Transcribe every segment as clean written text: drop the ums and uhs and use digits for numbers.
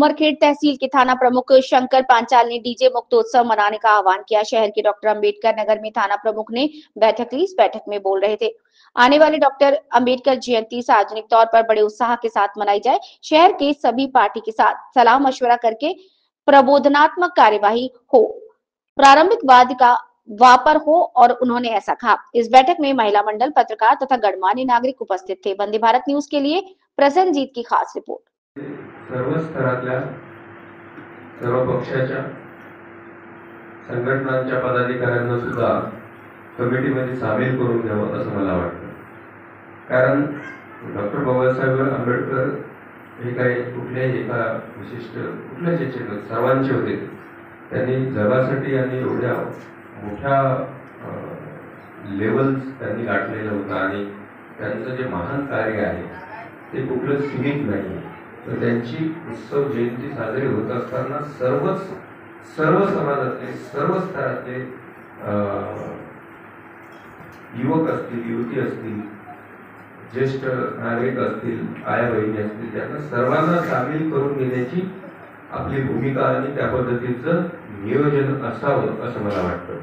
उमरखेड़ तहसील के थाना प्रमुख शंकर पांचाल ने डीजे मुक्त उत्सव मनाने का आह्वान किया। शहर के डॉक्टर अंबेडकर नगर में थाना प्रमुख ने बैठक ली। इस बैठक में बोल रहे थे, आने वाले डॉक्टर अंबेडकर जयंती सार्वजनिक तौर पर बड़े उत्साह के साथ मनाई जाए। शहर के सभी पार्टी के साथ सलाह मशवरा करके प्रबोधनात्मक कार्यवाही हो, प्रारंभिक वाद का वापर हो और उन्होंने ऐसा कहा। इस बैठक में महिला मंडल, पत्रकार तथा गणमान्य नागरिक उपस्थित थे। वंदे भारत न्यूज के लिए प्रसन्नजीत की खास रिपोर्ट। सर्व स्तरातल्या सर्व पक्षाच्या संघटनांच्या पदाधिकाऱ्यांना सुद्धा कमिटीमध्ये सामील करून घ्यावं असं मला वाटतं। कारण डॉक्टर बाबासाहेब आंबेडकर हे काही कुठल्याही एका विशिष्ट कुठल्याच याचे सर्वांचे होते। त्यांनी जगासाठी आणि एवढ्या मोठ्या लेवल्स त्यांनी गाठलेलं होतं आणि त्यांचं जे महान कार्य आहे ते कुठलं सीमित नाही। तर त्यांची उत्सव जयंती साजरी होत असताना सर्व समाजातले सर्व स्तरातले युवक असतील, युवती असतील, ज्येष्ठ नागरिक असतील, आया बहिणी असतील, त्यांना सर्वांना सामील करून घेण्याची आपली भूमिका आणि त्या पद्धतीचं नियोजन असावं असं मला वाटतं।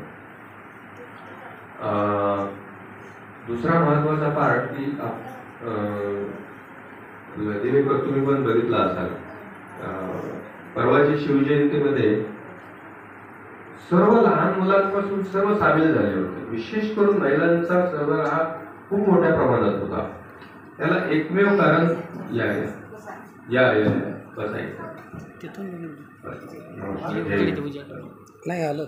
दुसरा महत्त्वाचा पार्ट की दिवेकर तुम्ही पण बघितला असाल, परवाच्या शिवजयंतीमध्ये सर्व लहान मुलांपासून सर्व सामील झाले होते। विशेष करून महिलांचा सहभाग हा खूप मोठ्या प्रमाणात होता। त्याला एकमेव कारण बसायचं नाही आलं